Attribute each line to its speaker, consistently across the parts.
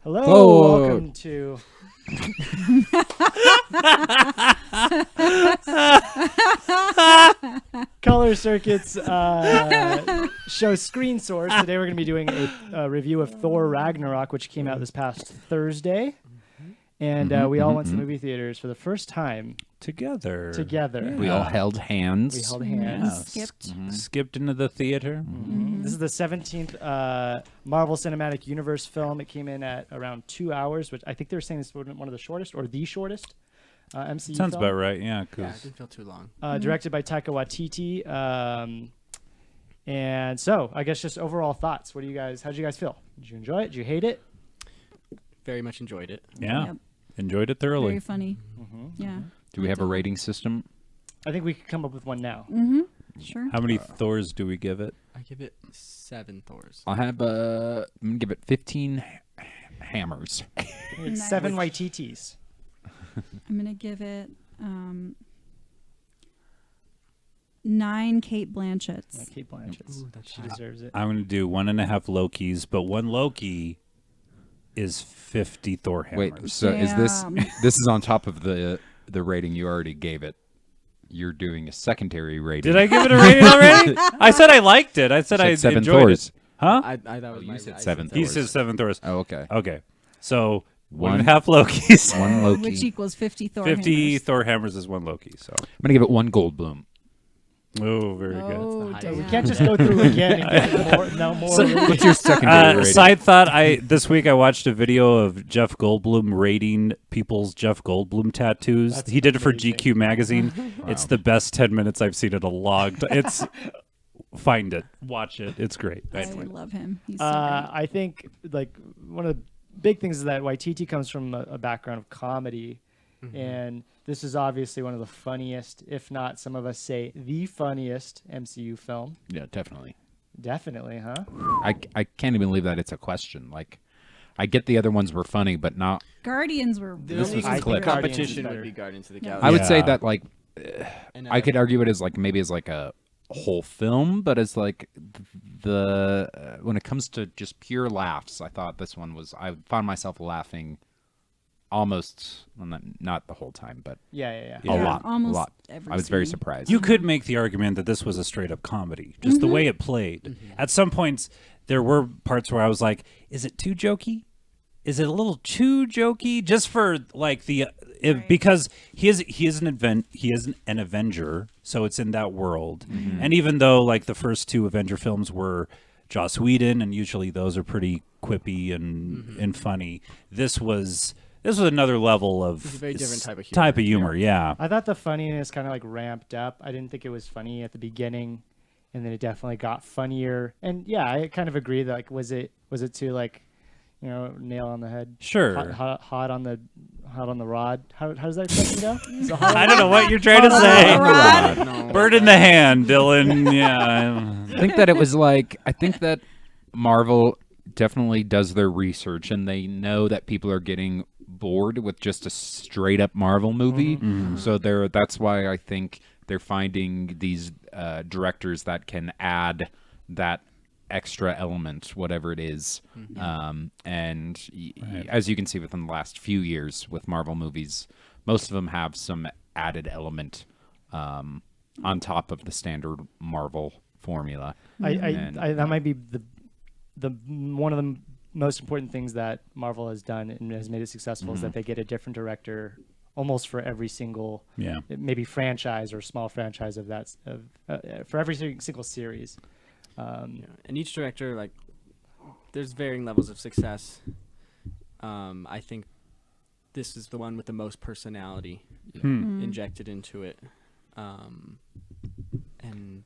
Speaker 1: Hello,
Speaker 2: Hello.
Speaker 1: welcome to Color Circuit's show Screen Source. Today we're going to be doing a review of Thor Ragnarok, which came out this past Thursday. And we all went to movie theaters for the first time
Speaker 3: together.
Speaker 1: together.
Speaker 2: We all held hands.
Speaker 1: We held hands.
Speaker 3: Skipped into the theater.
Speaker 1: This is the 17th Marvel Cinematic Universe film. It came in at around 2 hours, which I think they were saying this was one of the shortest or the shortest MCU
Speaker 3: Sounds
Speaker 1: film.
Speaker 3: about right, yeah.
Speaker 4: Yeah, it didn't feel too long.
Speaker 1: Directed by Taika Waititi. And so, I guess just overall thoughts. How'd you guys feel? Did you enjoy it? Did you hate it?
Speaker 4: Very much enjoyed it.
Speaker 3: Yeah.
Speaker 5: Yep.
Speaker 3: Enjoyed it thoroughly.
Speaker 5: Very funny. Yeah.
Speaker 2: Do we have a rating system?
Speaker 1: I think we could come up with one now.
Speaker 5: Sure.
Speaker 3: How many Thors do we give it?
Speaker 4: I give it 7 Thors.
Speaker 2: I'll have I'm gonna give it 15 hammers.
Speaker 1: It's
Speaker 5: Nice.
Speaker 1: 7 Waititis.
Speaker 5: I'm gonna give it 9 Kate Blanchetts.
Speaker 1: Like Kate Blanchett.
Speaker 4: Ooh, that's
Speaker 1: She
Speaker 4: high.
Speaker 1: deserves it.
Speaker 3: I'm going to do 1.5 Lokis, but one Loki is 50 Thor hammers.
Speaker 2: Wait, so is this
Speaker 5: Damn.
Speaker 2: this is on top of the rating you already gave it? You're doing a secondary rating.
Speaker 3: Did I give it a rating already? I said I liked it. I said
Speaker 2: You
Speaker 3: I
Speaker 2: said 7
Speaker 3: enjoyed
Speaker 2: Thors.
Speaker 3: it. Huh?
Speaker 4: I that was
Speaker 2: you
Speaker 4: my
Speaker 2: said
Speaker 4: I
Speaker 2: 7
Speaker 3: He
Speaker 2: Thors.
Speaker 3: says 7 Thors.
Speaker 2: Oh, okay.
Speaker 3: Okay. So
Speaker 2: One-
Speaker 3: 1.5 Lokis.
Speaker 2: One Loki.
Speaker 5: Which equals 50 Thor
Speaker 3: 50
Speaker 5: hammers.
Speaker 3: Thor hammers is one Loki. So,
Speaker 2: I'm gonna give it 1 Goldblum.
Speaker 3: oh, very good.
Speaker 5: Oh,
Speaker 4: That's the
Speaker 5: damn.
Speaker 1: We can't just go through again and get more.
Speaker 2: What's your secondary rating?
Speaker 3: Side thought: this week I watched a video of Jeff Goldblum rating people's Jeff Goldblum tattoos.
Speaker 1: That's
Speaker 3: he did it for
Speaker 1: amazing.
Speaker 3: GQ magazine. It's the best 10 minutes I've seen in a long time. It's find it, watch it. It's great.
Speaker 5: I
Speaker 3: Anyway.
Speaker 5: love him. He's so
Speaker 1: I think like one of the big things is that Waititi comes from a background of comedy, and this is obviously one of the funniest, if not some of us say the funniest MCU film.
Speaker 2: Yeah, definitely.
Speaker 1: Definitely, huh?
Speaker 2: I can't even believe that it's a question. Like, I get the other ones were funny, but not.
Speaker 5: great. Guardians were
Speaker 4: The
Speaker 2: This
Speaker 4: only
Speaker 2: was a
Speaker 1: I think
Speaker 2: clip.
Speaker 4: competition
Speaker 1: Guardians is
Speaker 4: would be
Speaker 1: better.
Speaker 4: Guardians of the
Speaker 5: Yeah.
Speaker 4: Galaxy.
Speaker 2: I would say
Speaker 3: Yeah.
Speaker 2: that like
Speaker 4: And,
Speaker 2: I could argue it as like maybe as like a whole film, but as like the when it comes to just pure laughs, I thought this one was. I found myself laughing almost, well, not the whole time, but
Speaker 1: Yeah.
Speaker 3: Yeah.
Speaker 2: a lot.
Speaker 5: Almost
Speaker 2: a lot.
Speaker 5: every
Speaker 2: I was very
Speaker 5: scene.
Speaker 2: surprised.
Speaker 3: You could make the argument that this was a straight up comedy, just the way it played. At some points, there were parts where I was like, "Is it too jokey? Is it a little too jokey?" Just for like because he is an Avenger, so it's in that world. And even though like the first 2 Avenger films were Joss Whedon, and usually those are pretty quippy and funny, this was another level of
Speaker 4: It's a very different type of humor.
Speaker 3: Yeah.
Speaker 1: I thought the funniness kind of like ramped up. I didn't think it was funny at the beginning, and then it definitely got funnier. And yeah, I kind of agree that like was it too like, nail on the head?
Speaker 3: Sure.
Speaker 1: Hot on the rod. How does that expression go? Is it hot
Speaker 3: I don't know what you're trying to say.
Speaker 4: No.
Speaker 3: Bird in the hand, Dylan. Yeah.
Speaker 2: I think that it was like I think that Marvel definitely does their research and they know that people are getting bored with just a straight up Marvel movie. So that's why I think they're finding these directors that can add that extra element, whatever it is. As you can see within the last few years with Marvel movies, most of them have some added element on top of the standard Marvel formula.
Speaker 1: That might be the one of the most important things that Marvel has done and has made it successful is that they get a different director almost for every single maybe franchise or small franchise of that for every single series.
Speaker 4: And each director, like, there's varying levels of success. I think this is the one with the most personality injected into it. And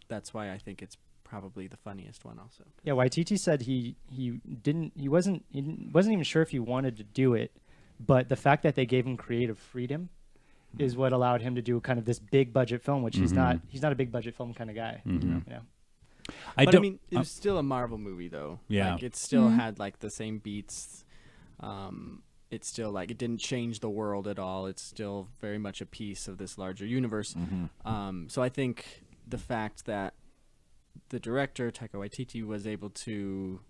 Speaker 4: that's why I think it's probably the funniest one also.
Speaker 1: Yeah, Waititi said he wasn't even sure if he wanted to do it, but the fact that they gave him creative freedom is what allowed him to do kind of this big budget film, which he's not a big budget film kind of guy.
Speaker 4: I mean, it was still a Marvel movie, though.
Speaker 3: Yeah.
Speaker 4: Like, it still had, like, the same beats. It's still, like, it didn't change the world at all. It's still very much a piece of this larger universe. So I think the fact that the director, Taika Waititi, was able to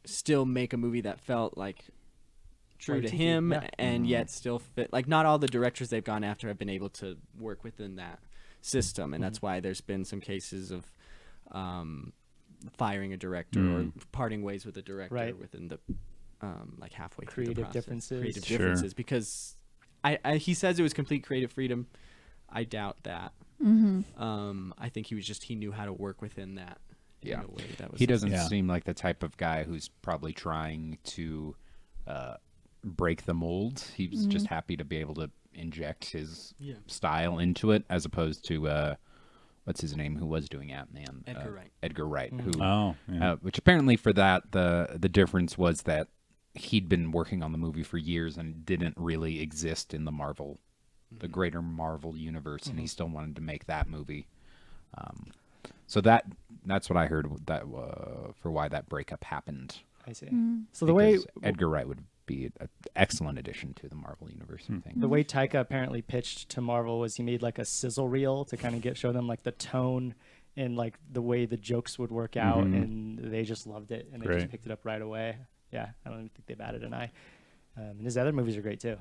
Speaker 4: still make a movie that felt like true to
Speaker 1: Waititi,
Speaker 4: him
Speaker 1: yeah.
Speaker 4: and yet still fit. Like not all the directors they've gone after have been able to work within that system, and that's why there's been some cases of firing a director or parting ways with a director
Speaker 1: Right.
Speaker 4: within the like halfway through
Speaker 1: Creative
Speaker 4: the process.
Speaker 1: differences.
Speaker 4: Creative
Speaker 3: Sure.
Speaker 4: differences, because I he says it was complete creative freedom. I doubt that. I think he knew how to work within that.
Speaker 2: Yeah.
Speaker 4: In a way that was
Speaker 2: He doesn't
Speaker 3: Yeah.
Speaker 2: seem like the type of guy who's probably trying to break the mold. He's just happy to be able to inject his style into it, as opposed to what's his name, who was doing Ant-Man?
Speaker 4: Edgar Wright.
Speaker 2: Edgar Wright, who
Speaker 3: Oh, yeah.
Speaker 2: which apparently for that the difference was that he'd been working on the movie for years and didn't really exist in the Marvel, the greater Marvel universe, and he still wanted to make that movie. So that's what I heard that for why that breakup happened.
Speaker 1: I see. So the way
Speaker 2: Because Edgar Wright would be an excellent addition to the Marvel universe, I think.
Speaker 1: the way Taika apparently pitched to Marvel was he made like a sizzle reel to kind of show them like the tone and like the way the jokes would work out, and they just loved it and they
Speaker 3: Great.
Speaker 1: just picked it up right away. Yeah, I don't even think they batted an eye. And his other movies are great too.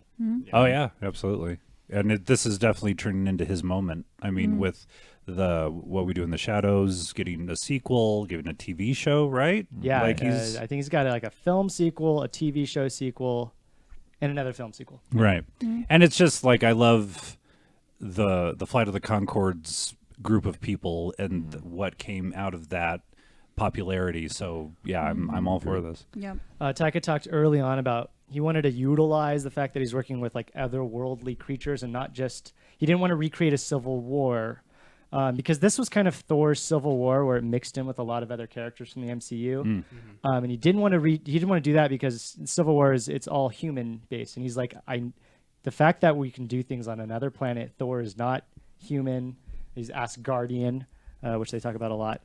Speaker 3: Oh yeah, absolutely. And this is definitely turning into his moment. I mean, with the What We Do in the Shadows, getting a sequel, getting a TV show, right?
Speaker 1: Yeah,
Speaker 3: like he's
Speaker 1: I think he's got like a film sequel, a TV show sequel, and another film sequel.
Speaker 3: right. And it's just like I love the Flight of the Conchords group of people and what came out of that popularity. So yeah, I'm all for this.
Speaker 5: Yep.
Speaker 1: Taika talked early on about he wanted to utilize the fact that he's working with like otherworldly creatures and not just he didn't want to recreate a Civil War because this was kind of Thor's Civil War where it mixed in with a lot of other characters from the MCU, and he didn't want to do that because Civil War it's all human based, and he's like the fact that we can do things on another planet, Thor is not human, he's Asgardian, which they talk about a lot.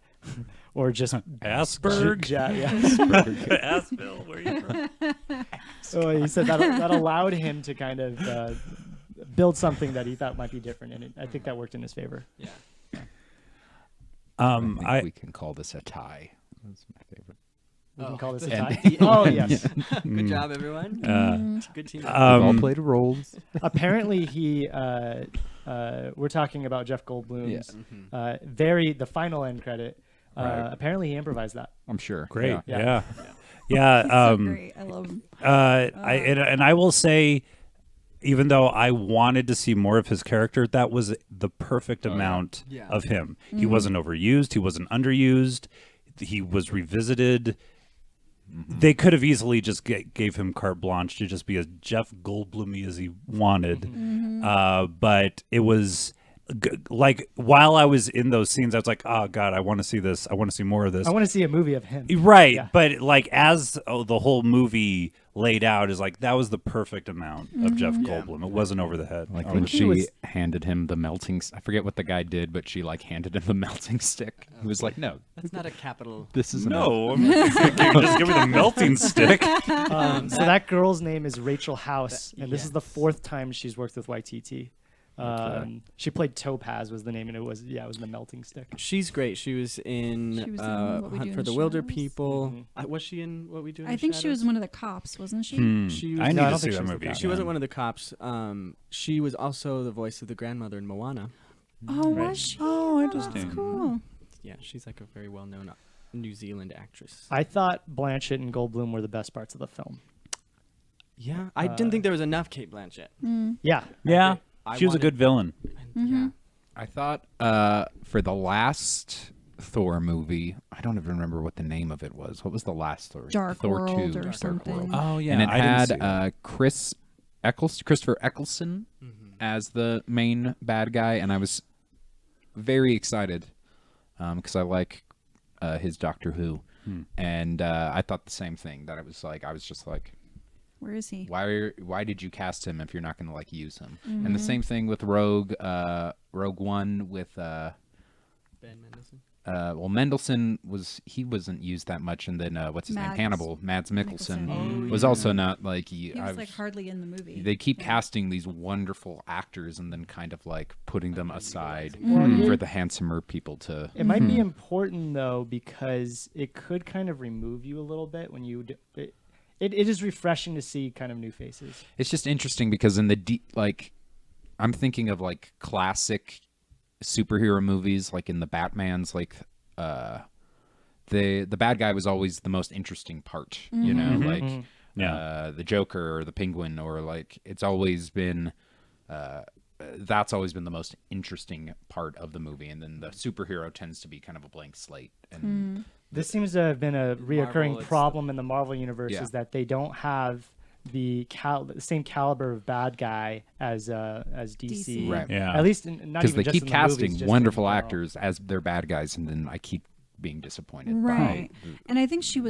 Speaker 1: Or just
Speaker 3: Asperg.
Speaker 1: Yeah.
Speaker 3: Asville, where are you from?
Speaker 1: So he said that allowed him to kind of build something that he thought might be different, and I think that worked in his favor.
Speaker 4: Yeah.
Speaker 2: I think we can call this a tie. That's my favorite.
Speaker 1: We can call this a
Speaker 2: and-
Speaker 1: tie. Oh yes.
Speaker 4: Good job, everyone. Good team.
Speaker 2: We've all played roles.
Speaker 1: Apparently he. We're talking about Jeff Goldblum's. The final end credit.
Speaker 2: Right.
Speaker 1: Apparently he improvised that.
Speaker 2: I'm sure.
Speaker 3: Great.
Speaker 2: Yeah.
Speaker 3: Yeah.
Speaker 5: So great. I love him.
Speaker 3: I will say, even though I wanted to see more of his character, that was the perfect amount
Speaker 4: Yeah.
Speaker 3: of him. He wasn't overused. He wasn't underused. He was revisited. They could have easily just gave him carte blanche to just be as Jeff Goldblum-y as he wanted. But it was like while I was in those scenes, I was like, oh God, I want to see this. I want to see more of this.
Speaker 1: I want to see a movie of him.
Speaker 3: Right,
Speaker 1: Yeah.
Speaker 3: but like as the whole movie laid out is like that was the perfect amount of Jeff Goldblum. It wasn't over the head.
Speaker 2: Like
Speaker 3: Oh,
Speaker 2: when
Speaker 3: it-
Speaker 2: she
Speaker 1: was-
Speaker 2: handed him the melting, I forget what the guy did, but she like handed him the melting stick. He was like, "No,
Speaker 4: That's not a capital.
Speaker 2: this isn't."
Speaker 3: no, I'm just give me the melting stick.
Speaker 1: So that girl's name is Rachel House, and this is the fourth time she's worked with Waititi. She played Topaz was the name, and it was the melting stick.
Speaker 4: She's great. She was in
Speaker 5: She was in What We Do
Speaker 4: Hunt
Speaker 5: in
Speaker 4: for
Speaker 5: the
Speaker 4: the Wilder
Speaker 5: Shadows.
Speaker 4: People. Was she in What We Do in
Speaker 5: I
Speaker 4: the
Speaker 5: think she was
Speaker 4: Shadows?
Speaker 5: one of the cops, wasn't she?
Speaker 4: She was,
Speaker 3: I need
Speaker 1: No, I
Speaker 3: to
Speaker 1: don't
Speaker 3: see
Speaker 1: think
Speaker 3: that
Speaker 1: she was the
Speaker 3: movie.
Speaker 1: cop.
Speaker 4: she wasn't one of the cops. She was also the voice of the grandmother in Moana.
Speaker 5: Oh, was she?
Speaker 3: Oh,
Speaker 5: That's
Speaker 3: interesting.
Speaker 5: cool.
Speaker 4: Yeah, she's like a very well-known New Zealand actress.
Speaker 1: I thought Blanchett and Goldblum were the best parts of the film.
Speaker 4: Yeah, I didn't think there was enough Kate Blanchett.
Speaker 1: Yeah,
Speaker 3: Yeah,
Speaker 4: I
Speaker 3: she was a
Speaker 4: wanted-
Speaker 3: good villain.
Speaker 4: Yeah.
Speaker 2: I thought for the last Thor movie, I don't even remember what the name of it was. What was the last Thor?
Speaker 5: Dark
Speaker 2: Thor
Speaker 5: World
Speaker 2: 2,
Speaker 5: or
Speaker 2: Dark
Speaker 5: something.
Speaker 2: World.
Speaker 3: Oh yeah,
Speaker 2: And it
Speaker 3: I didn't see
Speaker 2: had
Speaker 3: that.
Speaker 2: Christopher Eccleston as the main bad guy, and I was very excited because I like his Doctor Who, and I thought the same thing. That I was just like,
Speaker 5: Where is he?
Speaker 2: why did you cast him if you're not going to like use him? And the same thing with Rogue One with
Speaker 4: Ben Mendelsohn.
Speaker 2: well, Mendelsohn wasn't used that much, and then what's his name?
Speaker 5: Mads
Speaker 2: Hannibal. Mads Mikkelsen
Speaker 5: Mikkelsen.
Speaker 2: was also not like
Speaker 5: He was like hardly in the movie.
Speaker 2: They keep casting these wonderful actors and then kind of like putting them aside
Speaker 1: Well,
Speaker 2: for the handsomer people to.
Speaker 1: It might be important though because it could kind of remove you a little bit when you. It is refreshing to see kind of new faces.
Speaker 2: It's just interesting because in the like, I'm thinking of like classic superhero movies, like in the Batman's, like the bad guy was always the most interesting part, you know, like the Joker or the Penguin, or like it's always been that's always been the most interesting part of the movie, and then the superhero tends to be kind of a blank slate. And
Speaker 1: This seems to have been a reoccurring
Speaker 4: Marvel,
Speaker 1: problem in the Marvel universe
Speaker 2: Yeah.
Speaker 1: is that they don't have the same caliber of bad guy as DC.
Speaker 5: DC.
Speaker 2: Right.
Speaker 3: Yeah.
Speaker 1: At least not
Speaker 2: because
Speaker 1: even
Speaker 2: they
Speaker 1: just
Speaker 2: keep
Speaker 1: in the movies,
Speaker 2: casting
Speaker 1: just in
Speaker 2: wonderful
Speaker 1: general.
Speaker 2: actors as their bad guys, and then I keep being disappointed.
Speaker 5: Right.
Speaker 2: By,
Speaker 5: And I think she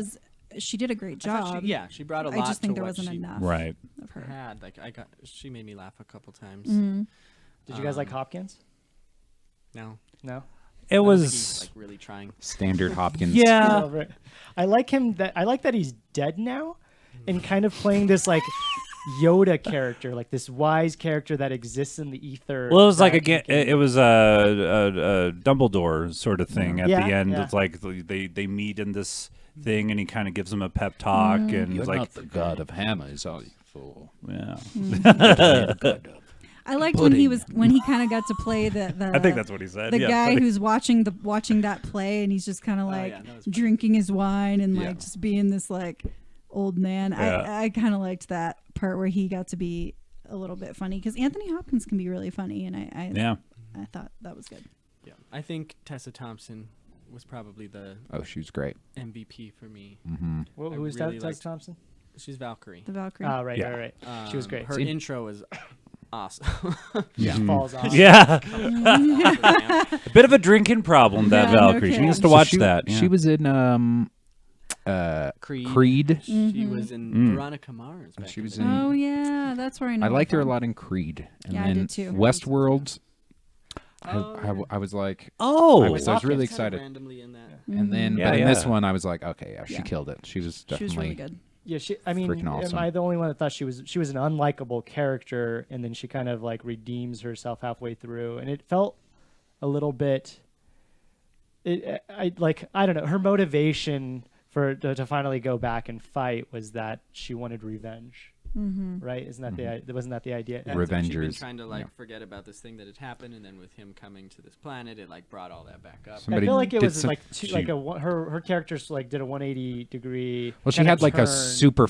Speaker 5: did a great
Speaker 4: I thought
Speaker 5: job.
Speaker 4: she brought a lot.
Speaker 5: I just think
Speaker 4: to
Speaker 5: there
Speaker 4: what
Speaker 5: wasn't
Speaker 4: she
Speaker 5: enough
Speaker 3: Right.
Speaker 5: of her.
Speaker 4: had. Like she made me laugh a couple times.
Speaker 1: Did you guys like Hopkins?
Speaker 4: No,
Speaker 1: No.
Speaker 3: It
Speaker 4: I don't think he's,
Speaker 3: was.
Speaker 4: like really trying.
Speaker 2: Standard Hopkins.
Speaker 3: Yeah.
Speaker 1: Over it. I like him. I like that he's dead now, and kind of playing this like Yoda character, like this wise character that exists in the ether.
Speaker 3: Well, it was like
Speaker 1: that
Speaker 3: again.
Speaker 1: can-
Speaker 3: It was a Dumbledore sort of thing at
Speaker 1: Yeah,
Speaker 3: the end.
Speaker 1: yeah.
Speaker 3: It's like they meet in this thing, and he kind of gives them a pep talk, and
Speaker 2: You're
Speaker 3: he's like,
Speaker 2: not the god of hammers, are you, fool?
Speaker 3: yeah.
Speaker 5: I liked when he kind of got to play the
Speaker 3: I think that's what he said.
Speaker 5: the
Speaker 3: yeah,
Speaker 5: guy
Speaker 3: but-
Speaker 5: who's watching that play, and he's just kind of like
Speaker 4: yeah, that was-
Speaker 5: drinking his wine and
Speaker 2: Yeah.
Speaker 5: like just being this like old man.
Speaker 3: Yeah.
Speaker 5: I kind of liked that part where he got to be a little bit funny because Anthony Hopkins can be really funny, and I thought that was good.
Speaker 4: Yeah, I think Tessa Thompson was probably the
Speaker 2: Oh, she was great.
Speaker 4: MVP for me.
Speaker 1: Who
Speaker 4: I
Speaker 1: is
Speaker 4: really
Speaker 1: that? Tess
Speaker 4: liked-
Speaker 1: Thompson.
Speaker 4: She's Valkyrie.
Speaker 5: The Valkyrie.
Speaker 1: Oh, right,
Speaker 3: Yeah.
Speaker 1: right, right. She was great.
Speaker 4: Her intro was awesome.
Speaker 1: She just falls off.
Speaker 3: Yeah, a bit of a drinking problem. That
Speaker 5: Yeah, no
Speaker 3: Valkyrie. She
Speaker 5: kidding.
Speaker 3: needs to watch
Speaker 2: she,
Speaker 3: that.
Speaker 2: She
Speaker 3: yeah.
Speaker 2: was in
Speaker 4: Creed.
Speaker 2: Creed.
Speaker 4: She was in Veronica Mars. Back
Speaker 2: She
Speaker 4: in
Speaker 2: was
Speaker 4: the
Speaker 2: in-
Speaker 4: day.
Speaker 5: Oh yeah, that's where I know.
Speaker 2: I liked her a
Speaker 5: from.
Speaker 2: lot in Creed. And
Speaker 5: Yeah, I
Speaker 2: then
Speaker 5: did too.
Speaker 2: Westworld.
Speaker 4: Oh,
Speaker 2: I was like,
Speaker 3: Oh,
Speaker 2: I was really
Speaker 4: Kind of
Speaker 2: excited.
Speaker 4: randomly in that.
Speaker 2: And then,
Speaker 3: Yeah,
Speaker 2: but in this
Speaker 3: yeah.
Speaker 2: one, I was like, okay, yeah, she
Speaker 5: Yeah.
Speaker 2: killed it. She was
Speaker 5: She
Speaker 2: definitely
Speaker 5: was really good.
Speaker 1: Yeah, I mean,
Speaker 2: Freaking awesome.
Speaker 1: am I the only one that thought she was an unlikable character, and then she kind of like redeems herself halfway through, and it felt a little bit. I don't know, her motivation to finally go back and fight was that she wanted revenge, right? Wasn't that the idea?
Speaker 4: She'd been
Speaker 2: Revengers.
Speaker 4: trying to like
Speaker 2: Yeah.
Speaker 4: forget about this thing that had happened, and then with him coming to this planet, it like brought all that back up.
Speaker 1: I
Speaker 2: Somebody
Speaker 1: feel like it
Speaker 2: did
Speaker 1: was
Speaker 2: some-
Speaker 1: like her character's like did a 180 degree.
Speaker 2: Well, she
Speaker 1: kinda
Speaker 2: had like a
Speaker 1: turn.
Speaker 2: super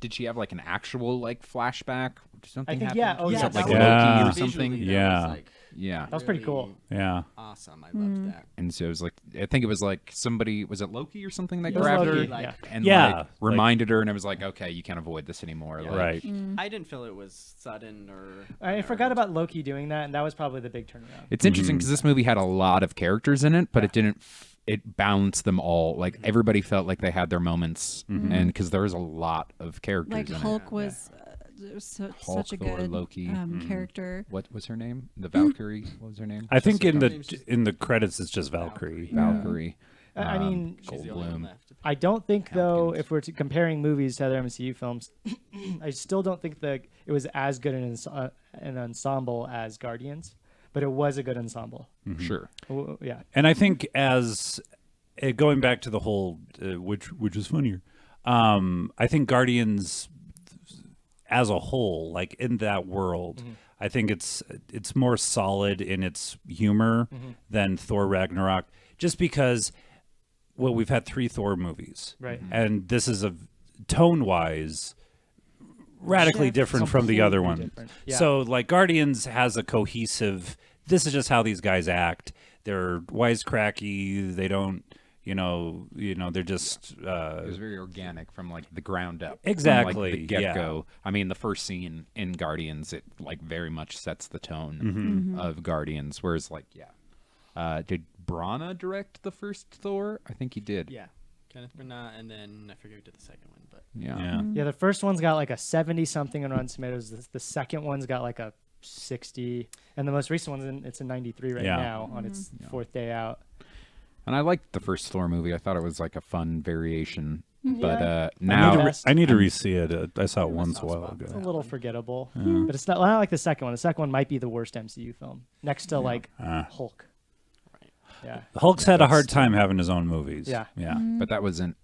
Speaker 2: did she have like an actual like flashback? Something
Speaker 1: think,
Speaker 2: happened?
Speaker 1: yeah. Oh, yeah,
Speaker 2: Something
Speaker 1: that
Speaker 2: like
Speaker 3: was-
Speaker 2: Loki
Speaker 3: Yeah.
Speaker 2: or something.
Speaker 4: Visually,
Speaker 3: Yeah.
Speaker 4: that was, like,
Speaker 2: Yeah.
Speaker 1: That was pretty cool.
Speaker 3: yeah.
Speaker 4: awesome. I loved that.
Speaker 2: And so it was like I think it was like somebody was it Loki or something that
Speaker 1: It was
Speaker 2: grabbed
Speaker 1: Loki,
Speaker 2: her
Speaker 1: yeah.
Speaker 2: and
Speaker 3: Yeah,
Speaker 2: like
Speaker 3: like-
Speaker 2: reminded her, and it was like, okay, you can't avoid this anymore.
Speaker 4: Yeah.
Speaker 2: Like,
Speaker 3: Right.
Speaker 4: I didn't feel it was sudden or.
Speaker 1: I forgot about Loki doing that, and that was probably the big turnaround.
Speaker 2: It's interesting because this movie had a lot of characters in it, but it didn't. It balanced them all. Like everybody felt like they had their moments, and because there was a lot of characters
Speaker 5: Like
Speaker 2: in
Speaker 5: Hulk
Speaker 2: it.
Speaker 5: was such
Speaker 2: Hulk,
Speaker 5: a
Speaker 2: Thor,
Speaker 5: good
Speaker 2: Loki.
Speaker 5: character.
Speaker 2: What was her name? The Valkyrie. What was her name?
Speaker 3: I think in
Speaker 4: name's
Speaker 3: the
Speaker 4: just-
Speaker 3: in the credits it's just Valkyrie.
Speaker 2: Valkyrie.
Speaker 1: I mean,
Speaker 4: She's the only one
Speaker 2: Goldblum.
Speaker 4: left.
Speaker 1: I don't think though,
Speaker 2: Hopkins.
Speaker 1: if we're comparing movies to other MCU films, I still don't think that it was as good an ensemble as Guardians, but it was a good ensemble.
Speaker 2: Sure.
Speaker 1: Yeah,
Speaker 3: And I think as going back to the whole which is funnier, I think Guardians as a whole, like in that world, I think it's more solid in its humor than Thor Ragnarok, just because we've had 3 Thor movies,
Speaker 1: right.
Speaker 3: and this is a tone wise radically different from the other one.
Speaker 1: Completely different. Yeah.
Speaker 3: So like Guardians has a cohesive, this is just how these guys act. They're wisecracky. They don't, they're just
Speaker 2: It was very organic from like the ground up.
Speaker 3: Exactly,
Speaker 2: From, like, the
Speaker 3: yeah.
Speaker 2: get-go. I mean, the first scene in Guardians, it like very much sets the tone of Guardians. Whereas like, did Brana direct the first Thor? I think he did.
Speaker 4: Yeah, Kenneth Branagh, and then I forget who did the second one, but
Speaker 2: Yeah.
Speaker 1: Yeah, the first one's got like a 70 something on Rotten Tomatoes. The second one's got like a 60, and the most recent one's it's a 93 right
Speaker 3: Yeah.
Speaker 1: now on its 4th day out.
Speaker 2: And I liked the first Thor movie. I thought it was like a fun variation.
Speaker 5: Mm-hmm.
Speaker 2: But now
Speaker 3: I need to re-see it. I saw it once a while
Speaker 1: It's a
Speaker 3: ago.
Speaker 1: little forgettable, but it's not like the second one. The second one might be the worst MCU film, next to like Hulk.
Speaker 4: Right.
Speaker 1: Yeah,
Speaker 3: Hulk's had a hard time having his own movies.
Speaker 1: Yeah.
Speaker 3: Yeah.
Speaker 2: but that wasn't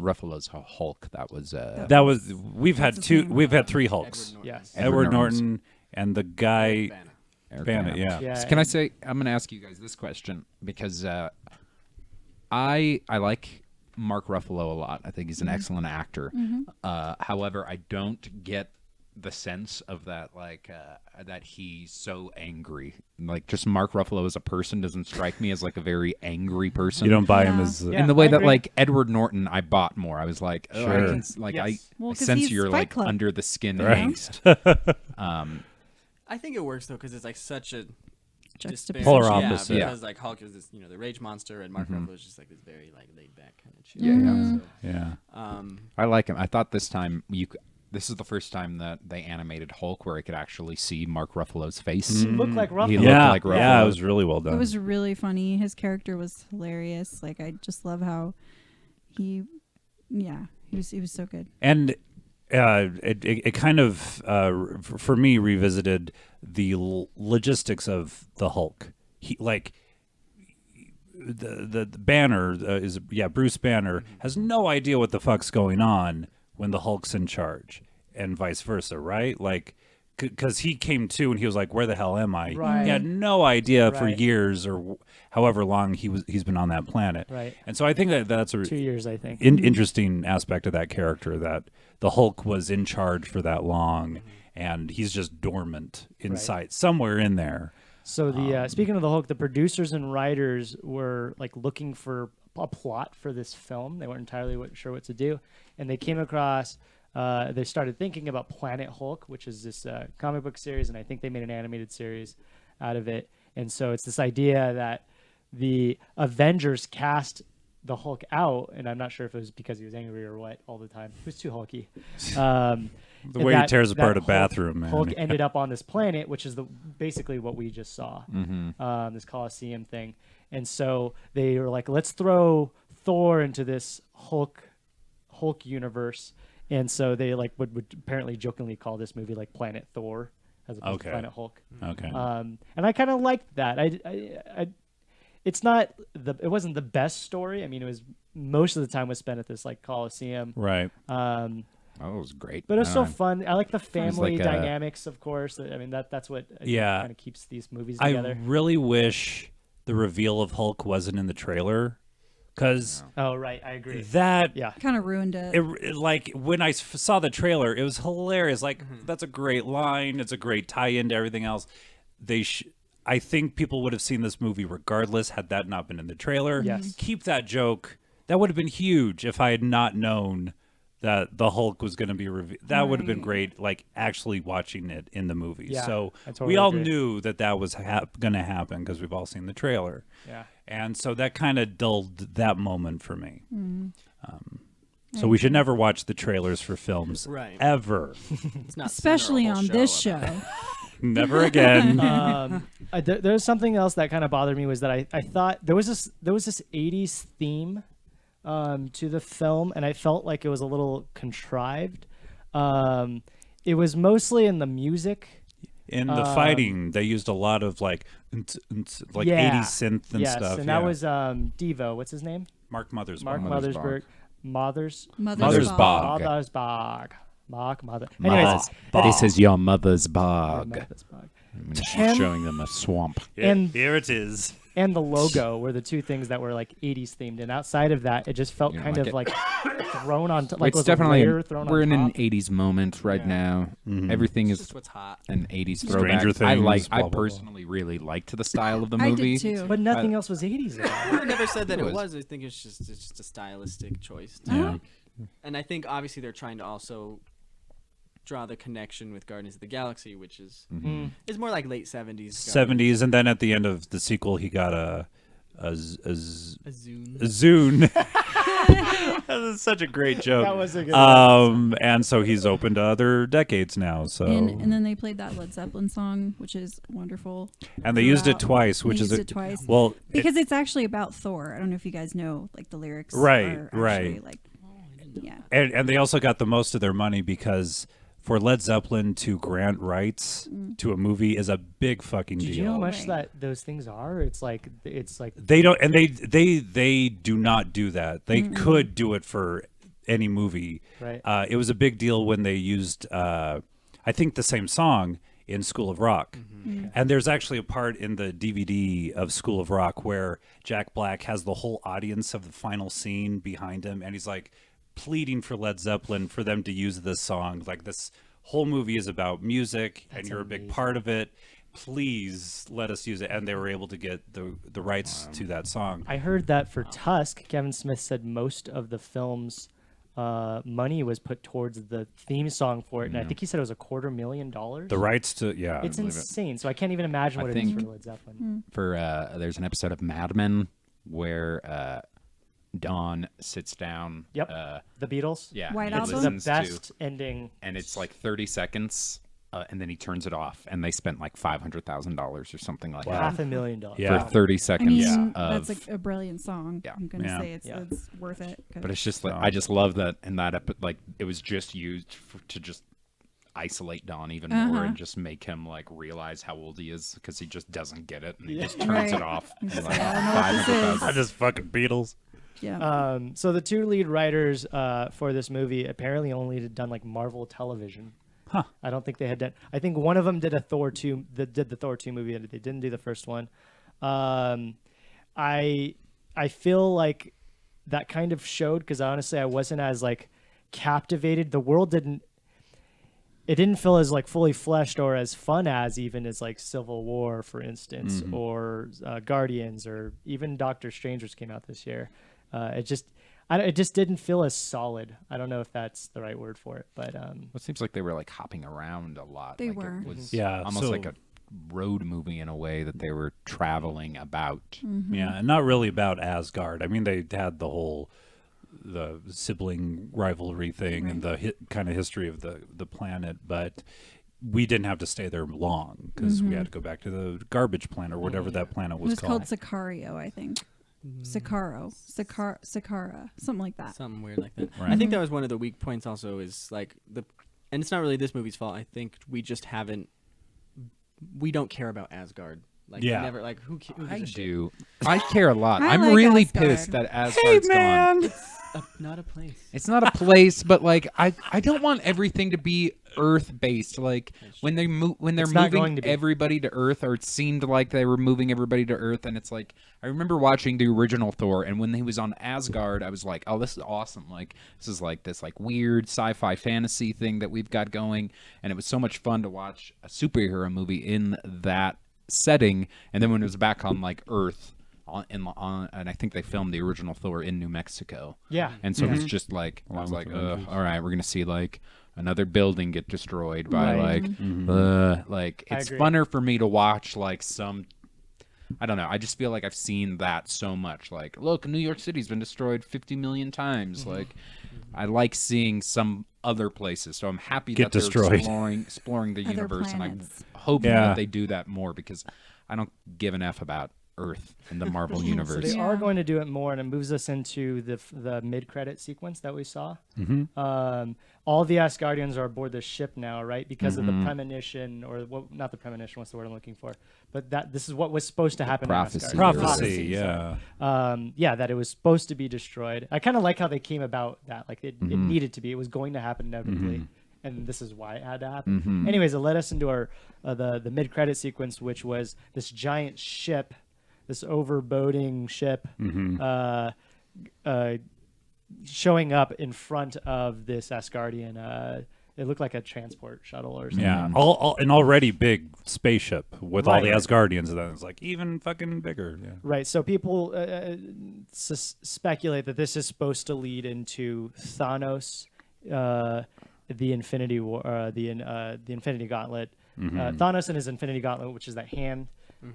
Speaker 2: Ruffalo's Hulk. That was
Speaker 3: That was we've had
Speaker 5: That's
Speaker 3: two.
Speaker 5: the same.
Speaker 3: We've had three Hulks.
Speaker 1: yes.
Speaker 3: Edward
Speaker 2: Norton's.
Speaker 3: Norton and the guy
Speaker 4: Banner.
Speaker 2: Eric
Speaker 3: Bana.
Speaker 2: Bana.
Speaker 3: Yeah.
Speaker 2: So can I say I'm going to ask you guys this question because I like Mark Ruffalo a lot. I think he's an excellent actor. However, I don't get the sense of that that he's so angry. Like just Mark Ruffalo as a person doesn't strike me as like a very angry person.
Speaker 3: You don't buy him
Speaker 5: Yeah.
Speaker 3: as
Speaker 1: Yeah.
Speaker 2: In the way
Speaker 1: I
Speaker 2: that
Speaker 1: agree.
Speaker 2: like Edward Norton, I bought more. I was like, oh,
Speaker 3: Sure.
Speaker 2: I can, like
Speaker 1: Yes.
Speaker 5: Well,
Speaker 2: I
Speaker 5: 'cause
Speaker 2: sense
Speaker 5: he's
Speaker 2: you're
Speaker 5: Fight
Speaker 2: like
Speaker 5: Club.
Speaker 2: under the skin
Speaker 3: Right.
Speaker 2: angst.
Speaker 4: I think it works though because it's like such a
Speaker 5: Juxtaposition.
Speaker 3: Polar
Speaker 4: Yeah,
Speaker 3: opposite.
Speaker 4: because like Hulk is this, the rage monster, and Mark Ruffalo is just like this very like laid back kind of chill.
Speaker 2: Yeah,
Speaker 3: yeah.
Speaker 2: I like him. I thought this time this is the first time that they animated Hulk where I could actually see Mark Ruffalo's face.
Speaker 1: He looked like Ruffalo.
Speaker 2: He looked
Speaker 3: Yeah,
Speaker 2: like Ruffalo.
Speaker 3: yeah, it was really well
Speaker 5: It
Speaker 3: done.
Speaker 5: was really funny. His character was hilarious. Like I just love how he was so good.
Speaker 3: And it kind of for me revisited the logistics of the Hulk. He like the Banner is Bruce Banner has no idea what the fuck's going on when the Hulk's in charge, and vice versa, right? Like because he came to and he was like, "Where the hell am I?"
Speaker 1: Right.
Speaker 3: He had no idea for
Speaker 1: Right.
Speaker 3: years or however long he's been on that planet.
Speaker 1: Right.
Speaker 3: And so I think that's a
Speaker 1: 2 years, I think.
Speaker 3: interesting aspect of that character, that the Hulk was in charge for that long and he's just dormant inside somewhere in there.
Speaker 1: So the speaking of the Hulk, the producers and writers were like looking for a plot for this film. They weren't entirely sure what to do, and they came across. They started thinking about Planet Hulk, which is this comic book series, and I think they made an animated series out of it. And so it's this idea that the Avengers cast the Hulk out, and I'm not sure if it was because he was angry or what all the time. He was too hulky.
Speaker 3: The way he tears apart a bathroom, man.
Speaker 1: Hulk ended up on this planet, which is basically what we just saw, this Colosseum thing. And so they were like, let's throw Thor into this Hulk universe. And so they like would apparently jokingly call this movie like Planet Thor as opposed to Planet Hulk.
Speaker 3: Okay.
Speaker 1: And I kind of liked that. It wasn't the best story. I mean, it was most of the time was spent at this like Colosseum.
Speaker 3: Right.
Speaker 2: Oh, it was great.
Speaker 1: But it was
Speaker 2: I
Speaker 1: so
Speaker 2: don't know.
Speaker 1: fun. I like the family
Speaker 2: like
Speaker 1: dynamics, of course. I mean, that's what kind of keeps these movies together.
Speaker 3: I really wish the reveal of Hulk wasn't in the trailer, because
Speaker 1: Oh, right. I agree.
Speaker 3: that
Speaker 5: Kind of ruined it.
Speaker 3: it like when I saw the trailer, it was hilarious. Like that's a great line. It's a great tie-in to everything else. I think people would have seen this movie regardless had that not been in the trailer.
Speaker 1: Yes.
Speaker 3: Keep that joke. That would have been huge if I had not known that the Hulk was going to be revealed. That would have been great, like actually watching it in the movie.
Speaker 1: Yeah,
Speaker 3: so
Speaker 1: I totally
Speaker 3: we all
Speaker 1: agree.
Speaker 3: knew that was going to happen because we've all seen the trailer.
Speaker 1: Yeah.
Speaker 3: And so that kind of dulled that moment for me.
Speaker 5: Mm-hmm.
Speaker 3: So we should never watch the trailers for films
Speaker 4: Right.
Speaker 3: ever.
Speaker 4: It's not
Speaker 5: Especially on this show.
Speaker 3: Never again.
Speaker 1: There's something else that kind of bothered me was that I thought there was this 80s theme to the film, and I felt like it was a little contrived. It was mostly in the music.
Speaker 3: In the fighting, they used a lot of like 80s synth and
Speaker 1: yes,
Speaker 3: stuff.
Speaker 1: and that was Devo. What's his name?
Speaker 3: Mark Mothersbaugh.
Speaker 1: Mark
Speaker 2: Mothersbaugh.
Speaker 1: Mothersbaugh.
Speaker 2: Mothersbaugh.
Speaker 1: Mark Mother.
Speaker 3: Anyways,
Speaker 2: This is your mother's bog.
Speaker 1: Mothersbaugh.
Speaker 2: When she's
Speaker 1: And-
Speaker 2: showing them a swamp.
Speaker 1: And
Speaker 3: here it is.
Speaker 1: and the logo were the two things that were like 80s themed, and outside of that, it just felt
Speaker 2: You don't
Speaker 1: kind
Speaker 2: like
Speaker 1: of
Speaker 2: it?
Speaker 1: like thrown on like
Speaker 2: It's
Speaker 1: was
Speaker 2: definitely
Speaker 1: a layer thrown
Speaker 2: we're
Speaker 1: on
Speaker 2: in an
Speaker 1: top.
Speaker 2: 80s moment right now. Everything
Speaker 4: It's
Speaker 2: is
Speaker 4: just what's hot.
Speaker 2: an 80s
Speaker 3: Stranger
Speaker 2: throwback. I
Speaker 3: Things, blah,
Speaker 2: I
Speaker 3: blah, blah.
Speaker 2: personally really liked the style of the
Speaker 5: I
Speaker 2: movie.
Speaker 5: did too.
Speaker 1: But nothing else was 80s about it.
Speaker 4: I never said that
Speaker 2: It
Speaker 4: it
Speaker 2: was.
Speaker 4: was. I think it's just a stylistic choice.
Speaker 3: Yeah.
Speaker 4: And I think obviously they're trying to also draw the connection with Guardians of the Galaxy, which is is more like late 70s.
Speaker 3: 70s, and then at the end of the sequel, he got a
Speaker 4: A Zune.
Speaker 3: Zune. That's such a great joke.
Speaker 1: That was a good
Speaker 3: and so he's open to other decades now. So
Speaker 5: And then they played that Led Zeppelin song, which is wonderful.
Speaker 3: and they used it
Speaker 5: throughout.
Speaker 3: twice,
Speaker 5: They
Speaker 3: which is
Speaker 5: used it twice.
Speaker 3: well,
Speaker 5: Because it's actually about Thor. I don't know if you guys know, like the lyrics.
Speaker 3: Right,
Speaker 5: are actually,
Speaker 3: right.
Speaker 5: Like, yeah.
Speaker 3: and they also got the most of their money because for Led Zeppelin to grant rights to a movie is a big fucking
Speaker 1: Did
Speaker 3: deal.
Speaker 1: you know how much
Speaker 5: Right.
Speaker 1: that those things are? It's like
Speaker 3: They don't, and they do not do that. They could do it for any movie.
Speaker 1: Right.
Speaker 3: It was a big deal when they used, I think, the same song in School of Rock. And there's actually a part in the DVD of School of Rock where Jack Black has the whole audience of the final scene behind him, and he's like pleading for Led Zeppelin for them to use this song. Like, this whole movie is about music, and you're a big part of it. Please let us use it. And they were able to get the rights to that song.
Speaker 1: I heard that for Tusk, Kevin Smith said most of the film's money was put towards the theme song for it, and I think he said it was $250,000.
Speaker 3: The rights to, yeah.
Speaker 1: It's insane. So I can't even imagine what it is
Speaker 2: think-
Speaker 1: for Led Zeppelin.
Speaker 2: For there's an episode of Mad Men where Don sits down.
Speaker 1: Yep. The Beatles.
Speaker 2: Yeah.
Speaker 5: White
Speaker 2: he
Speaker 5: Album?
Speaker 1: It's the
Speaker 2: listens
Speaker 1: best ending.
Speaker 2: and it's like 30 seconds, and then he turns it off, and they spent like $500,000 or something like that
Speaker 1: $500,000.
Speaker 3: Yeah.
Speaker 2: for 30
Speaker 5: I
Speaker 2: seconds.
Speaker 5: mean,
Speaker 2: of,
Speaker 5: that's a brilliant song.
Speaker 2: Yeah.
Speaker 5: I'm gonna
Speaker 3: Yeah.
Speaker 5: say it's worth it. 'Cause-
Speaker 2: but it's just like I just love that in that like it was just used to just isolate Don even more and just make him like realize how old he is because he just doesn't get it and he just turns
Speaker 5: Right.
Speaker 2: it off.
Speaker 5: He's
Speaker 2: He's
Speaker 5: like,
Speaker 2: like,
Speaker 5: I don't know what this is.
Speaker 3: I just fucking Beatles.
Speaker 5: yeah.
Speaker 1: So the two lead writers for this movie apparently only had done like Marvel television.
Speaker 3: Huh.
Speaker 1: I don't think they had done. I think one of them did a Thor 2. Did the Thor 2 movie. They didn't do the first one. I feel like that kind of showed because honestly I wasn't as like captivated. The world didn't. It didn't feel as like fully fleshed or as fun as even as like Civil War, for instance, or Guardians, or even Doctor Strange, which came out this year. It just didn't feel as solid. I don't know if that's the right word for it, but
Speaker 2: it seems like they were like hopping around a lot.
Speaker 5: They
Speaker 2: like
Speaker 5: were.
Speaker 2: It was
Speaker 3: Yeah,
Speaker 2: almost
Speaker 3: so-
Speaker 2: like a road movie in a way that they were traveling about.
Speaker 3: Yeah, and not really about Asgard. I mean, they had the sibling rivalry thing and the kind of history of the planet, but we didn't have to stay there long because we had to go back to the garbage planet or whatever that planet
Speaker 5: It
Speaker 3: was
Speaker 5: was called
Speaker 3: called.
Speaker 5: Sicario, I think. Sakara, something like that.
Speaker 4: Something weird like that.
Speaker 3: Right.
Speaker 4: I think that was one of the weak points. Also, is like and it's not really this movie's fault. I think we just haven't. We don't care about Asgard. Like,
Speaker 3: Yeah.
Speaker 4: never like who gives
Speaker 2: I
Speaker 4: a shit?
Speaker 2: do. I care a lot.
Speaker 5: I
Speaker 2: I'm
Speaker 5: like
Speaker 2: really
Speaker 5: Asgard.
Speaker 2: pissed that Asgard's gone.
Speaker 4: Not a place.
Speaker 2: It's not a place, but like I don't want everything to be Earth based. Like when they're
Speaker 1: It's not going
Speaker 2: moving
Speaker 1: to be.
Speaker 2: everybody to Earth, or it seemed like they were moving everybody to Earth, and it's like I remember watching the original Thor, and when he was on Asgard, I was like, oh, this is awesome. Like this is like this like weird sci-fi fantasy thing that we've got going, and it was so much fun to watch a superhero movie in that setting. And then when it was back on like Earth. And I think they filmed the original Thor in New Mexico.
Speaker 1: yeah.
Speaker 2: And so it's just like I was like, all right, we're gonna see like another building get destroyed by
Speaker 1: Right.
Speaker 2: like
Speaker 1: I
Speaker 2: it's
Speaker 1: agree.
Speaker 2: funner for me to watch like some. I don't know. I just feel like I've seen that so much. Like, look, New York City's been destroyed 50 million times. Like, I like seeing some other places. So I'm happy
Speaker 3: Get
Speaker 2: that
Speaker 3: destroyed.
Speaker 2: they're exploring the
Speaker 5: Other
Speaker 2: universe,
Speaker 5: planets.
Speaker 2: and I hope
Speaker 3: Yeah.
Speaker 2: that they do that more because I don't give an F about Earth and the Marvel
Speaker 1: So
Speaker 2: universe.
Speaker 1: they are going to do it more, and it moves us into the mid-credit sequence that we saw. All the Asgardians are aboard the ship now, right? Because of the premonition, or not the premonition. What's the word I'm looking for? But this is what was supposed to happen.
Speaker 2: prophecy.
Speaker 1: To Asgard.
Speaker 3: Prophecy,
Speaker 1: sorry.
Speaker 3: yeah.
Speaker 1: Yeah, that it was supposed to be destroyed. I kind of like how they came about that. Like it needed to be. It was going to happen inevitably. And this is why it had to happen. Anyways, it led us into our the mid-credit sequence, which was this giant ship, this overboating ship, showing up in front of this Asgardian. It looked like a transport shuttle or something.
Speaker 3: Yeah, all an already big spaceship with all the
Speaker 1: Right.
Speaker 3: Asgardians, and then it's like even fucking bigger. Yeah.
Speaker 1: Right. So people speculate that this is supposed to lead into Thanos, the Infinity War, the Infinity Gauntlet. Thanos and his Infinity Gauntlet, which is that hand,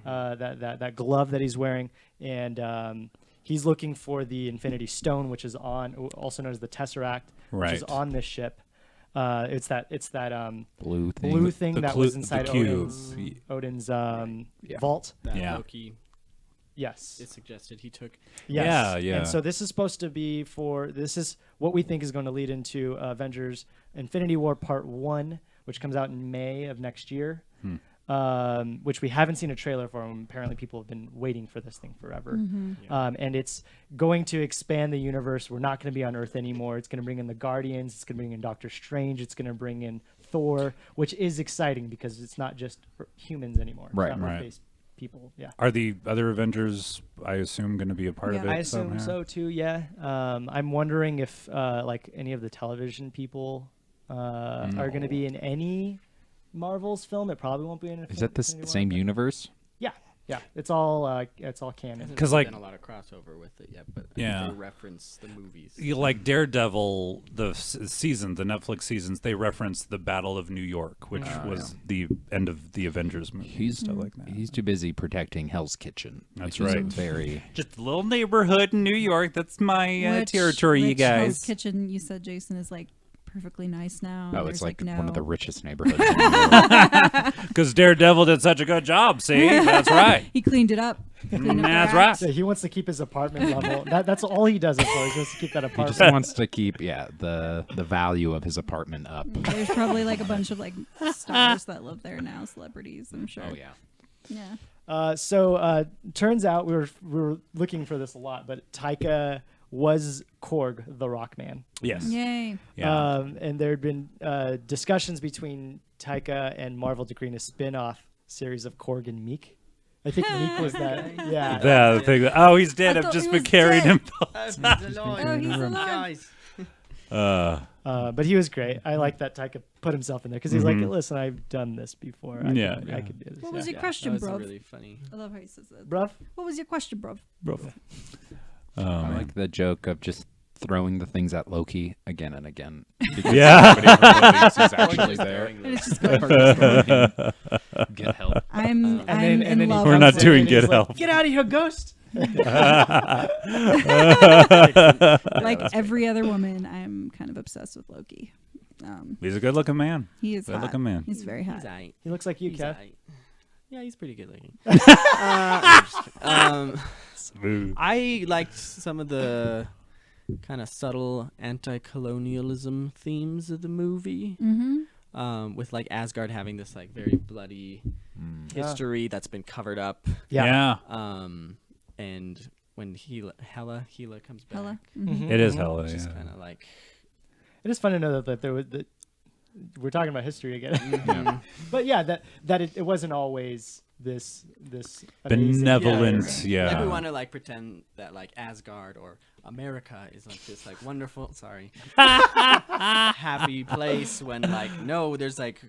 Speaker 1: that glove that he's wearing, and he's looking for the Infinity Stone, which is also known as the Tesseract, which is on this ship. It's that
Speaker 2: blue thing
Speaker 1: that was inside Odin's vault.
Speaker 4: That Loki.
Speaker 1: Yes.
Speaker 4: It suggested he took.
Speaker 1: Yes. Yeah. And so this is supposed to be this is what we think is going to lead into Avengers Infinity War Part 1, which comes out in May of next year, which we haven't seen a trailer for. Apparently people have been waiting for this thing forever. And it's going to expand the universe. We're not going to be on Earth anymore. It's going to bring in the Guardians. It's going to bring in Doctor Strange. It's going to bring in Thor, which is exciting because it's not just humans anymore.
Speaker 2: Right,
Speaker 1: it's not
Speaker 3: right.
Speaker 1: Earth-based people. Yeah.
Speaker 3: Are the other Avengers, I assume, going to be a part of it?
Speaker 1: I assume so too. Yeah. I'm wondering if like any of the television people are going to be in any Marvel's film. It probably won't be in.
Speaker 2: Is that the same universe?
Speaker 1: Yeah. It's all canon.
Speaker 3: Because
Speaker 4: been a lot of crossover with it yet, but they reference the movies.
Speaker 3: Like Daredevil, the Netflix seasons, they reference the Battle of New York, which was the end of the Avengers movie. Stuff like that.
Speaker 2: He's too busy protecting Hell's Kitchen.
Speaker 3: That's
Speaker 2: which is
Speaker 3: right.
Speaker 2: Very
Speaker 3: just a little neighborhood in New York. That's my territory, you guys.
Speaker 5: Hell's Kitchen, you said, Jason, is like perfectly nice now.
Speaker 2: Oh, it's like one of the richest neighborhoods.
Speaker 3: Because Daredevil did such a good job. See, that's right.
Speaker 5: He cleaned it up.
Speaker 3: That's right.
Speaker 1: So he wants to keep his apartment level. That's all he does it for. He wants to keep that
Speaker 2: He
Speaker 1: apartment.
Speaker 2: just wants to keep the value of his apartment up.
Speaker 5: There's probably like a bunch of like stars that live there now, celebrities, I'm sure.
Speaker 2: Oh yeah.
Speaker 5: Yeah.
Speaker 1: So turns out we were looking for this a lot, but Taika was Korg, the Rockman.
Speaker 3: Yes.
Speaker 5: Yay.
Speaker 3: Yeah.
Speaker 1: And there had been discussions between Taika and Marvel to create a spin-off series of Korg and Meek. I think Meek was that. Yeah.
Speaker 3: The thing. Oh, he's dead.
Speaker 5: I
Speaker 3: I've
Speaker 5: thought
Speaker 3: just
Speaker 5: he
Speaker 3: been
Speaker 5: was
Speaker 3: carrying
Speaker 5: dead.
Speaker 3: him.
Speaker 5: Oh, he's alive.
Speaker 1: But he was great. I like that Taika put himself in there because he's like, listen, I've done this before. I could do this.
Speaker 5: What was your
Speaker 4: That
Speaker 5: question,
Speaker 4: was
Speaker 5: bro?
Speaker 4: really funny.
Speaker 5: I love how he says that.
Speaker 1: Bruv?
Speaker 5: What was your question, bro?
Speaker 2: I like the joke of just throwing the things at Loki again and again.
Speaker 3: Yeah.
Speaker 2: Nobody ever believes he's actually there.
Speaker 5: And it's just going.
Speaker 2: Get help.
Speaker 5: I'm
Speaker 1: then
Speaker 5: in love.
Speaker 3: We're
Speaker 5: with
Speaker 3: not
Speaker 5: it.
Speaker 3: doing
Speaker 1: And he's
Speaker 3: Get
Speaker 1: like,
Speaker 3: Help.
Speaker 1: Get out of here, ghost.
Speaker 5: Like every other woman, I'm kind of obsessed with Loki.
Speaker 3: He's a good-looking man.
Speaker 5: He is hot.
Speaker 3: Good-looking man.
Speaker 5: He's very hot.
Speaker 4: He's aight.
Speaker 1: He looks like you,
Speaker 4: He's
Speaker 1: Kev.
Speaker 4: aight. Yeah, he's pretty good looking.
Speaker 3: Smooth.
Speaker 4: I liked some of the kind of subtle anti-colonialism themes of the movie.
Speaker 5: Mm-hmm.
Speaker 4: With like Asgard having this like very bloody history that's been covered up.
Speaker 1: Yeah.
Speaker 4: And when Hela comes back,
Speaker 5: Hella.
Speaker 1: Mhm.
Speaker 3: It is hella.
Speaker 4: which is
Speaker 3: Yeah.
Speaker 4: kind of like
Speaker 1: It is fun to know that there was that. We're talking about history again.
Speaker 4: mhm.
Speaker 1: But yeah, that it wasn't always this amazing-
Speaker 3: Benevolent. Yeah.
Speaker 4: Like we want to like pretend that like Asgard or America is like this like wonderful, happy place when like no, there's like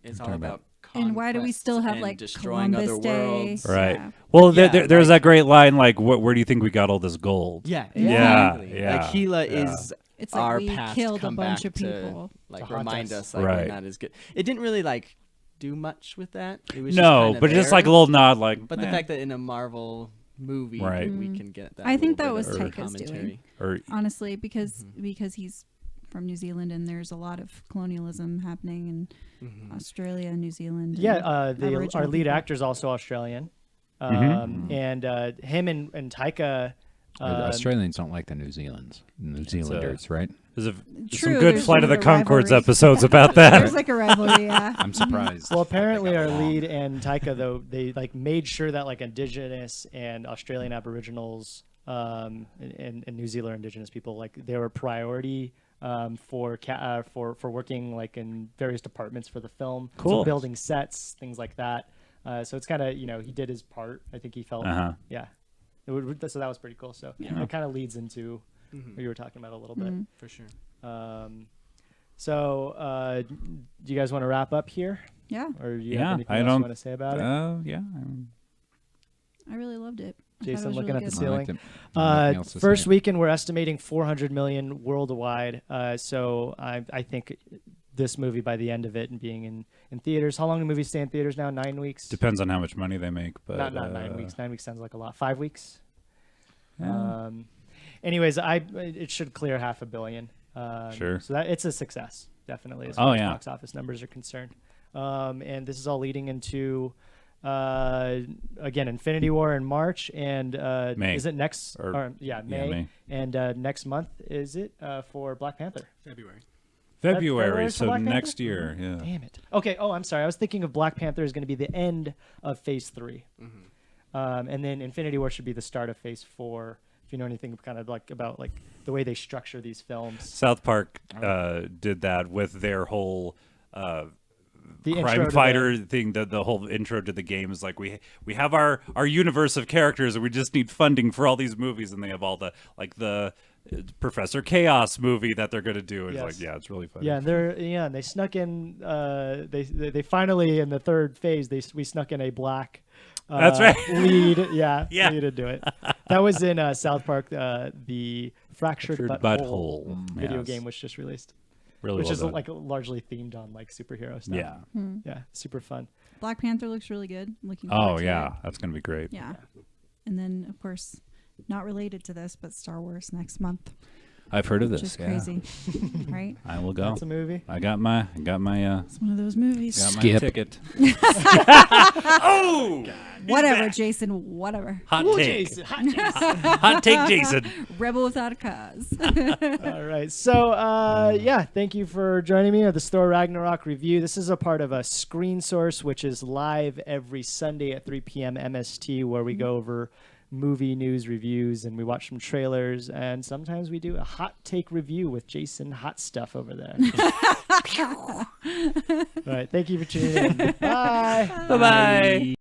Speaker 4: it's all
Speaker 2: talking
Speaker 4: about.
Speaker 5: And why do we still have
Speaker 4: and
Speaker 5: like
Speaker 4: destroying
Speaker 5: Columbus
Speaker 4: other
Speaker 5: Day?
Speaker 4: worlds?
Speaker 3: Right.
Speaker 5: Yeah.
Speaker 3: Well,
Speaker 4: Yeah,
Speaker 3: there's
Speaker 4: like-
Speaker 3: that great line like, "Where do you think we got all this gold?"
Speaker 4: Yeah,
Speaker 5: Yeah.
Speaker 4: exactly.
Speaker 3: Yeah,
Speaker 4: Like Gila
Speaker 3: yeah.
Speaker 4: is
Speaker 5: It's like
Speaker 4: our
Speaker 5: we
Speaker 4: past
Speaker 5: killed a
Speaker 4: come
Speaker 5: bunch
Speaker 4: back
Speaker 5: of people.
Speaker 4: like
Speaker 1: To haunt
Speaker 4: remind
Speaker 1: us.
Speaker 4: us like
Speaker 3: Right.
Speaker 4: we're not as good. It didn't really like do much with that. It was
Speaker 3: No,
Speaker 4: just
Speaker 3: but
Speaker 4: kinda
Speaker 3: just like a
Speaker 4: there.
Speaker 3: little nod, like.
Speaker 4: But the fact that in a Marvel movie
Speaker 3: Right.
Speaker 4: we can get that.
Speaker 5: I think
Speaker 4: little
Speaker 5: that
Speaker 4: bit
Speaker 5: was
Speaker 4: of
Speaker 5: Taika's doing.
Speaker 4: commentary.
Speaker 3: or
Speaker 5: Honestly, because he's from New Zealand and there's a lot of colonialism happening in Australia and New Zealand.
Speaker 1: Yeah,
Speaker 5: and
Speaker 1: our
Speaker 5: Aboriginal
Speaker 1: lead
Speaker 5: people.
Speaker 1: actor is also Australian, and him and Taika.
Speaker 2: Australians don't like the New Zealanders, right?
Speaker 3: there's
Speaker 5: True,
Speaker 3: some good
Speaker 5: there's
Speaker 3: Flight of
Speaker 5: a
Speaker 3: the Conchords
Speaker 5: rivalry.
Speaker 3: episodes about that.
Speaker 5: There's like a rivalry, yeah.
Speaker 2: I'm surprised.
Speaker 1: Well,
Speaker 2: that they
Speaker 1: apparently
Speaker 2: got
Speaker 1: our
Speaker 2: along.
Speaker 1: lead and Taika though they like made sure that like Indigenous and Australian Aboriginals and New Zealand Indigenous people like they were priority for working like in various departments for the film.
Speaker 3: Cool.
Speaker 1: So building sets, things like that. So it's kind of he did his part. I think he felt yeah. So that was pretty cool. So it kind of leads into what you were talking about a little bit.
Speaker 4: For sure.
Speaker 1: So do you guys want to wrap up here?
Speaker 5: Yeah,
Speaker 1: Or do you
Speaker 3: Yeah,
Speaker 1: have anything
Speaker 3: I
Speaker 1: else
Speaker 3: don't-
Speaker 1: you want to say about it?
Speaker 3: Yeah.
Speaker 5: I really loved it. I thought it
Speaker 1: Jason
Speaker 5: was
Speaker 1: looking
Speaker 5: really
Speaker 1: at the
Speaker 5: good.
Speaker 2: I liked
Speaker 1: ceiling.
Speaker 2: it. Nothing else to
Speaker 1: First
Speaker 2: say.
Speaker 1: weekend, we're estimating 400 million worldwide. So I think this movie, by the end of it and being in theaters, how long do movies stay in theaters now? 9 weeks?
Speaker 3: Depends on how much money they make, but
Speaker 1: Not 9 weeks. 9 weeks sounds like a lot. 5 weeks? Anyways, it should clear $500 million.
Speaker 3: Sure.
Speaker 1: So that it's a success, definitely, as far as
Speaker 3: yeah.
Speaker 1: box office numbers are concerned. And this is all leading into again Infinity War in March, and
Speaker 3: May.
Speaker 1: is it next? May.
Speaker 3: Yeah, May.
Speaker 1: And next month is it for Black Panther?
Speaker 4: February.
Speaker 3: February,
Speaker 1: for
Speaker 3: so
Speaker 1: Black
Speaker 3: next
Speaker 1: Panther?
Speaker 3: year. Yeah.
Speaker 1: Damn it. Okay. Oh, I'm sorry. I was thinking of Black Panther is going to be the end of Phase 3, and then Infinity War should be the start of Phase 4. If you know anything kind of like about like the way they structure these films.
Speaker 3: South Park did that with their whole
Speaker 1: The intro
Speaker 3: crime
Speaker 1: to
Speaker 3: fighter thing. The whole intro to the game is like we have our universe of characters, and we just need funding for all these movies, and they have all the Professor Chaos movie that they're going to do. It's
Speaker 1: Yes.
Speaker 3: it's really funny.
Speaker 1: Yeah, and they snuck in. They finally in the third phase we snuck in a black.
Speaker 3: That's right.
Speaker 1: Lead, lead to do it. That was in South Park. The Fractured Butthole video
Speaker 3: Yes.
Speaker 1: game was just released,
Speaker 3: Really
Speaker 1: which
Speaker 3: well
Speaker 1: is
Speaker 3: done.
Speaker 1: like largely themed on like superhero stuff.
Speaker 3: Yeah.
Speaker 1: Yeah, super fun.
Speaker 5: Black Panther looks really good. Looking forward
Speaker 3: Oh
Speaker 5: to
Speaker 3: yeah,
Speaker 5: it.
Speaker 3: that's going to be great.
Speaker 5: Yeah. And then, of course, not related to this, but Star Wars next month,
Speaker 3: I've heard of
Speaker 5: which
Speaker 3: this.
Speaker 5: is crazy, right?
Speaker 3: I will go.
Speaker 1: That's a movie.
Speaker 3: I got my
Speaker 5: It's one of those movies.
Speaker 3: got my
Speaker 2: Skip.
Speaker 3: ticket.
Speaker 5: Whatever, Jason. Whatever.
Speaker 3: Hot
Speaker 1: Ooh,
Speaker 3: take.
Speaker 1: Jason, hot Jason.
Speaker 3: Hot take, Jason.
Speaker 5: Rebel without a cause.
Speaker 1: All right. So, thank you for joining me at the Thor Ragnarok review. This is a part of a Screen Source, which is live every Sunday at 3 p.m. MST, where we go over movie news reviews and we watch some trailers, and sometimes we do a hot take review with Jason Hot Stuff over there. All right. Thank you for tuning in. Bye.
Speaker 3: Bye-bye.